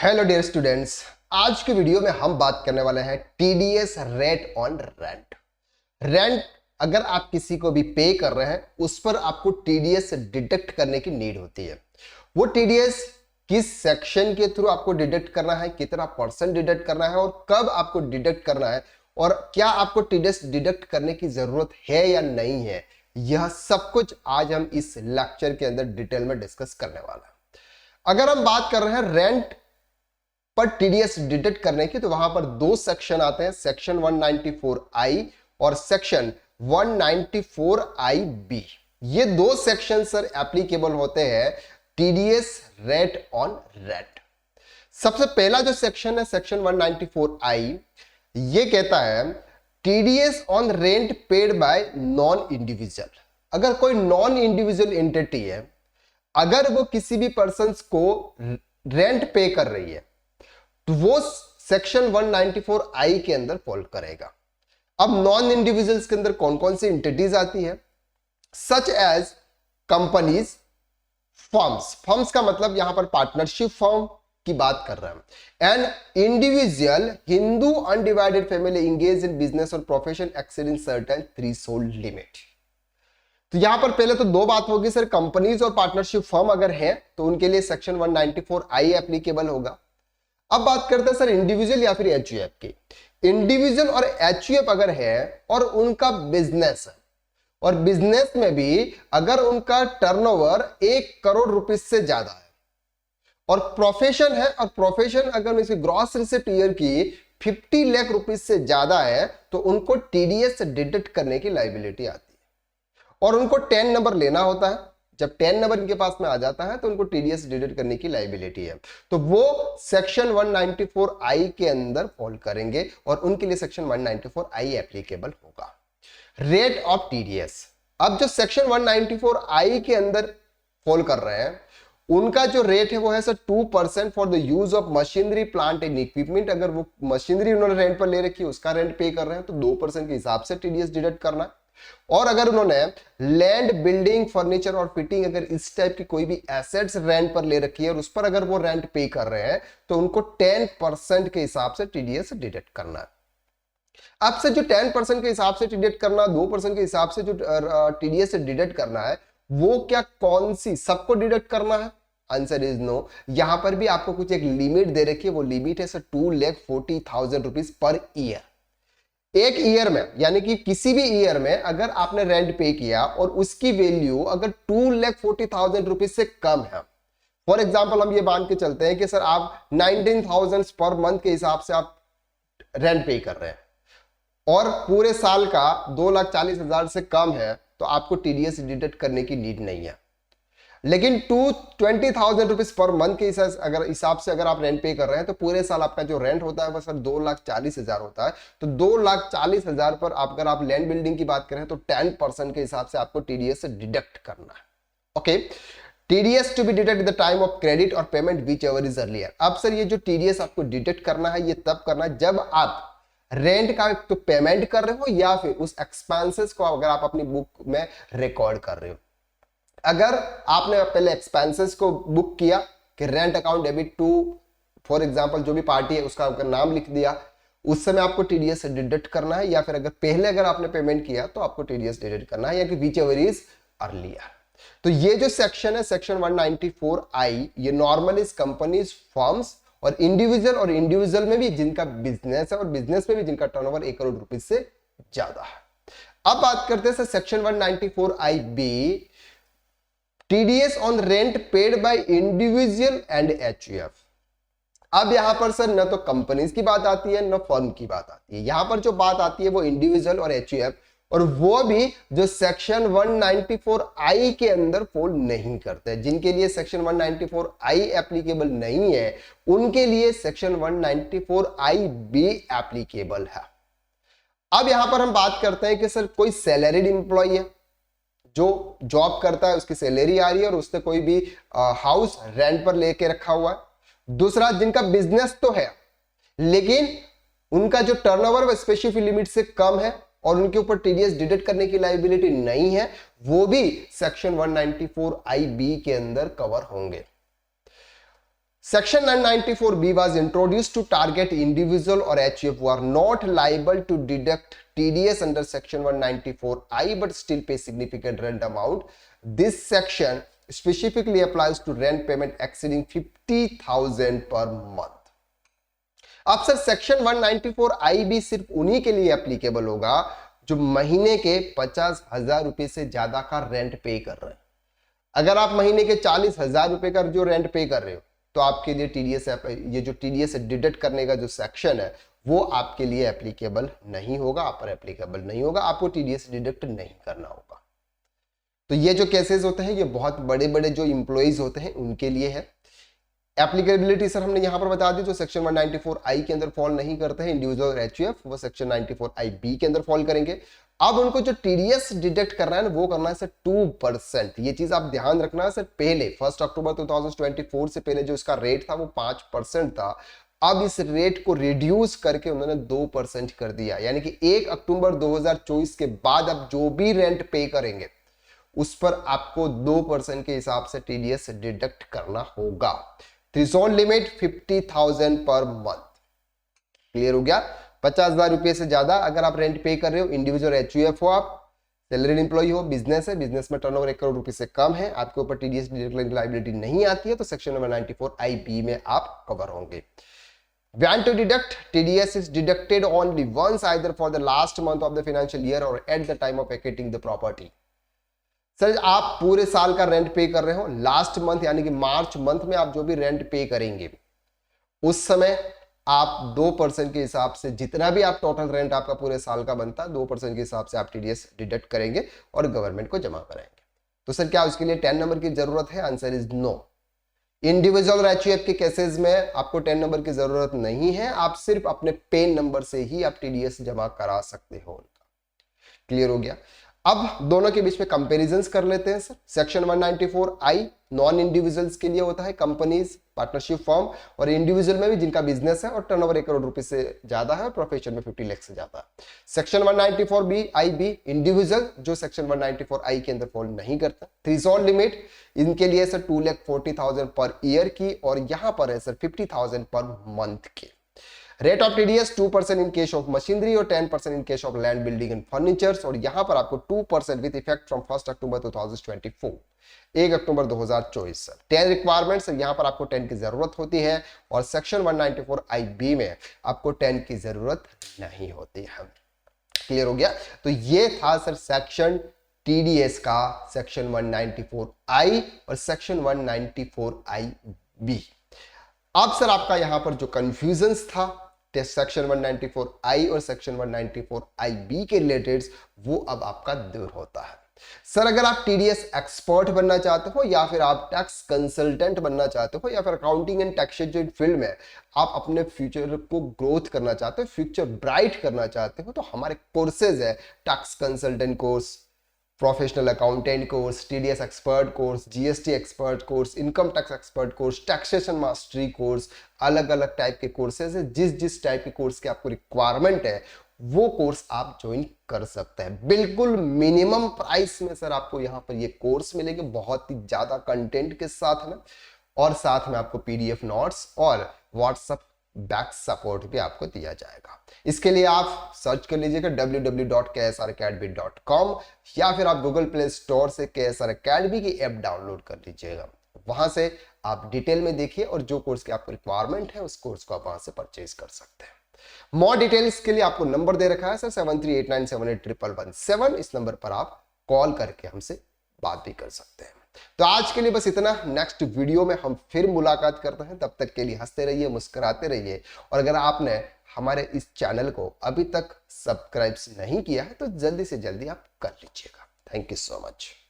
Hello dear students, आज के video में हम बात करने वाले हैं TDS rate on rent. Rent अगर आप किसी को भी पे कर रहे हैं उस पर आपको टीडीएस डिडक्ट करने की नीड होती है। वो टीडीएस किस सेक्शन के थ्रू आपको डिडक्ट करना है, कितना परसेंट डिडक्ट करना है और कब आपको डिडक्ट करना है और क्या आपको टीडीएस डिडक्ट करने की जरूरत है या नहीं है, यह सब कुछ आज हम इस लेक्चर के अंदर डिटेल में डिस्कस करने वाला है। अगर हम बात कर रहे हैं रेंट पर टीडीएस डिडक्ट करने की, तो वहां पर दो सेक्शन आते हैं, सेक्शन 194I और सेक्शन 194IB। ये दो सेक्शन सर एप्लीकेबल होते हैं टीडीएस रेट ऑन रेंट। सबसे पहला जो सेक्शन है सेक्शन 194I, ये कहता है TDS on rent paid by non individual. अगर कोई नॉन इंडिविजुअल एंटिटी है, अगर वो किसी भी पर्सन को रेंट पे कर रही है तो वो सेक्शन 194I के अंदर फॉल करेगा। अब नॉन इंडिविजुअल्स के अंदर कौन कौन सी एंटिटीज आती है, such as companies, firms. Firms का मतलब यहां पर पार्टनरशिप फर्म की बात कर रहे हैं। And individual Hindu undivided family engage in business और profession exceeding certain threshold limit. तो यहां पर पहले तो दो बात होगी सर, कंपनीज और पार्टनरशिप फर्म अगर है तो उनके लिए सेक्शन 194I एप्लीकेबल होगा। अब बात करते हैं सर इंडिविजुअल या फिर एचयूएफ की। इंडिविजुअल और एचयूएफ अगर है और उनका बिजनेस है और बिजनेस में भी अगर उनका टर्नओवर 1 करोड़ रुपए से ज्यादा है और प्रोफेशन है और प्रोफेशन अगर इसकी ग्रॉस रिसिप्ट ईयर की 50 लाख रुपए से ज्यादा है तो उनको टीडीएस डिडक्ट करने की लायबिलिटी आती है और उनको 10 नंबर लेना होता है। जब 10 नंबर इनके पास में आ जाता है तो उनको टीडीएस डिडक्ट करने की लायबिलिटी है, तो वो सेक्शन 194I के अंदर फॉल करेंगे और उनके लिए सेक्शन 194I एप्लीकेबल होगा। रेट ऑफ टीडीएस, अब जो सेक्शन 194I के अंदर फॉल कर रहे हैं उनका जो रेट है वो है sir 2% for the use of machinery plant and equipment. अगर वो मशीनरी उन्होंने रेंट पर ले रखी है उसका रेंट पे कर रहे हैं तो 2% के हिसाब से टीडीएस डिडक्ट करना है। और अगर उन्होंने लैंड, बिल्डिंग, फर्नीचर और फिटिंग अगर इस टाइप की कोई भी एसेट्स रेंट पर ले रखी है और उस पर अगर वो रेंट पे कर रहे हैं तो उनको 10% के हिसाब से टीडीएस डिडक्ट करना है। आपसे जो 10% के हिसाब से डिडक्ट करना, 2% के हिसाब से जो टीडीएस डिडक्ट करना है वो क्या कौन सी सबको डिडक्ट करना है? Answer is no. यहां पर भी आपको कुछ एक लिमिट दे रखी है, वो लिमिट है सर 2,40,000 रुपीज पर ईयर। एक ईयर में यानी कि किसी भी ईयर में अगर आपने रेंट पे किया और उसकी वैल्यू अगर 2,40,000 रुपीज से कम है, फॉर एग्जांपल हम ये मान के चलते हैं कि सर आप 19,000 पर मंथ के हिसाब से आप रेंट पे कर रहे हैं और पूरे साल का 2,40,000 से कम है तो आपको टीडीएस डिडक्ट करने की नीड नहीं है। लेकिन 20,000 रुपीज पर मंथ के हिसाब से अगर आप रेंट पे कर रहे हैं तो पूरे साल आपका जो रेंट होता है वह सर 2,40,000 होता है। तो 2,40,000 पर अगर आप लैंड बिल्डिंग की बात करें तो 10% के हिसाब से आपको टीडीएस डिडक्ट करना है। Okay, TDS to be deduct the time of credit और payment whichever is earlier. अब सर ये जो टीडीएस आपको डिडक्ट करना है ये तब करना है जब आप रेंट का तो पेमेंट कर रहे हो या फिर उस एक्सपेंसेस को अगर आप अपनी बुक में रिकॉर्ड कर रहे हो। अगर आपने पहले एक्सपेंसेस को बुक किया कि rent account debit to for example जो भी पार्टी है उसका अगर नाम लिख दिया, उस समय आपको टीडीएस डिडक्ट करना है, या फिर अगर पहले अगर आपने पेमेंट किया तो आपको टीडीएस डिडक्ट करना है, या कि व्हिच एवर इज अर्लियर। तो ये जो सेक्शन है सेक्शन 194I, ये नॉर्मल इज कंपनीज, फर्म्स और इंडिविजुअल में भी जिनका बिजनेस है और बिजनेस में भी जिनका टर्नओवर 1 करोड़ रुपए से ज्यादा है। अब बात करते हैं section 194IB, TDS on rent paid by individual and HUF. अब यहां पर सर न तो कंपनीज की बात आती है न फर्म की बात आती है, यहां पर जो बात आती है वो इंडिविजुअल और एचयूएफ, और वो भी जो सेक्शन 194I के अंदर फॉल नहीं करते। जिनके लिए सेक्शन 194I एप्लीकेबल नहीं है उनके लिए सेक्शन 194IB एप्लीकेबल है। अब यहां पर हम बात करते हैं कि सर कोई सैलरीड इंप्लॉय है जो जॉब करता है, उसकी सैलरी आ रही है और उसने कोई भी हाउस रेंट पर लेके रखा हुआ है। दूसरा, जिनका बिजनेस तो है लेकिन उनका जो टर्नओवर वो स्पेसिफिक लिमिट से कम है और उनके ऊपर टीडीएस डिडक्ट करने की लायबिलिटी नहीं है, वो भी सेक्शन 194IB के अंदर कवर होंगे। Section 994B was introduced to target individual or HUF who are not liable to deduct TDS under Section 194I but still pay significant rent amount. This section specifically applies to rent payment exceeding 50,000 per month. अब sir section 194I भी सिर्फ उन्हीं के लिए applicable होगा जो महीने के 50,000 रुपए से ज्यादा का रेंट पे कर रहे हैं। अगर आप महीने के 40,000 रुपए का जो रेंट पे कर रहे हो तो आपके लिए टीडीएस, ये जो टीडीएस डिडक्ट करने का जो सेक्शन है वो आपके लिए एप्लीकेबल नहीं होगा, आप पर एप्लीकेबल नहीं होगा, आपको टीडीएस डिडक्ट नहीं करना होगा। तो ये जो केसेस होते हैं ये बहुत बड़े बड़े जो इंप्लॉइज होते हैं उनके लिए है। एप्लीकेबिलिटी सर हमने यहां पर बता दी, जो सेक्शन 194I के अंदर फॉल नहीं करते हैं इंडिविजुअल और एचयूएफ, वो सेक्शन 94IB के अंदर फॉल करेंगे। अब उनको जो टीडीएस डिडक्ट करना है ना वो करना है सर 2%। ये चीज आप ध्यान रखना है सर, पहले 1 अक्टूबर 2024 से पहले जो इसका रेट था वो 5% था, अब इस रेट को रिड्यूस करके उन्होंने 2% कर दिया, यानी कि 1 अक्टूबर 2024 के बाद अब जो भी रेंट पे करेंगे उस पर आपको 2% के हिसाब से टीडीएस डिडक्ट करना होगा। Threshold limit 50,000 per month. Clear हो गया? 50,000 रुपए से ज्यादा अगर आप रेंट पे कर रहे हो, इंडिविजुअल एचयूएफ हो, आप सैलरीड एम्प्लॉय हो, बिजनेस है, बिजनेस में टर्नओवर 1 करोड़ रुपए से कम है, आपके ऊपर टीडीएस लायबिलिटी नहीं आती है, तो सेक्शन नंबर 94IB में आप कवर होंगे। When to deduct, TDS is deducted only once either for the last month of the financial year or at the time of vacating the property. Sir आप पूरे साल का रेंट पे कर रहे हो, लास्ट मंथ यानी कि मार्च मंथ में आप जो भी रेंट पे करेंगे उस समय आप 2% के हिसाब से, जितना भी आप टोटल रेंट आपका पूरे साल का बनता है 2% के हिसाब से आप टीडीएस डिडक्ट करेंगे और गवर्नमेंट को जमा कराएंगे। तो सर क्या उसके लिए 10 नंबर की जरूरत है? Answer is no. इंडिविजुअल और एचयूएफ के केसेस में आपको 10 नंबर की जरूरत नहीं है, आप सिर्फ अपने पेन नंबर से ही आप टीडीएस जमा करा सकते हो उनका। क्लियर हो गया? अब दोनों के बीच में कंपैरिजंस कर लेते हैं sir. Section 194I non individuals के लिए होता है, कंपनीज, पार्टनरशिप फॉर्म, और इंडिविजुअल में भी जिनका बिजनेस है और टर्नओवर 1 करोड़ रुपए से ज्यादा है और प्रोफेशन में 50 लाख से ज्यादा है। सेक्शन 194IB इंडिविजुअल जो सेक्शन 194I के अंदर फॉल नहीं करता। थ्रेशोल्ड लिमिट इनके लिए सर 2,40,000 पर ईयर की और यहां पर है सर 50,000 पर मंथ की। Rate of TDS 2% in case of machinery और 10% in case of land, building and furnitures, और यहां पर आपको 2% with effect from 1 October 2024, 1 October 2024 sir. 10 requirements, यहां पर आपको 10 की जरूरत होती है और सेक्शन 194IB में आपको 10 की जरूरत नहीं होती है। क्लियर हो गया? तो ये था सर सेक्शन टीडीएस का, सेक्शन 194I और सेक्शन 194IB। अब सर आपका यहां पर जो कंफ्यूजन्स था सेक्शन 194I और सेक्शन 194IB के रिलेटेड, वो अब आपका दूर होता है। सर अगर आप टीडीएस एक्सपर्ट बनना चाहते हो या फिर आप टैक्स कंसल्टेंट बनना चाहते हो या फिर अकाउंटिंग एंड टैक्सेशन फील्ड में आप अपने फ्यूचर को ग्रोथ करना चाहते हो, फ्यूचर ब्राइट करना चाहते हो, तो हमारे कोर्सेज है tax consultant course, professional accountant course, TDS expert course, GST expert course, income tax expert course, taxation mastery course, अलग अलग टाइप के कोर्सेज है। जिस टाइप के कोर्स की आपको रिक्वायरमेंट है वो कोर्स आप ज्वाइन कर सकते हैं। बिल्कुल मिनिमम प्राइस में सर आपको यहां पर ये कोर्स मिलेंगे, बहुत ही ज्यादा कंटेंट के साथ में, और साथ में आपको पीडीएफ नोट्स और व्हाट्सएप बैक सपोर्ट भी आपको दिया जाएगा। इसके लिए आप सर्च कर लीजिएगा www.ksracademy.com या फिर आप गूगल प्ले स्टोर से KSR Academy की ऐप डाउनलोड कर लीजिएगा। वहां से आप डिटेल में देखिए और जो कोर्स की आपको रिक्वायरमेंट है उस कोर्स को आप वहां से परचेज कर सकते हैं। मोर डिटेल्स के लिए आपको नंबर दे रखा है सर 7389781117। इस नंबर पर आप कॉल करके हमसे बात भी कर सकते हैं। तो आज के लिए बस इतना। नेक्स्ट वीडियो में हम फिर मुलाकात करते हैं, तब तक के लिए हंसते रहिए, मुस्कुराते रहिए, और अगर आपने हमारे इस चैनल को अभी तक सब्सक्राइब नहीं किया है तो जल्दी से जल्दी आप कर लीजिएगा। Thank you so much.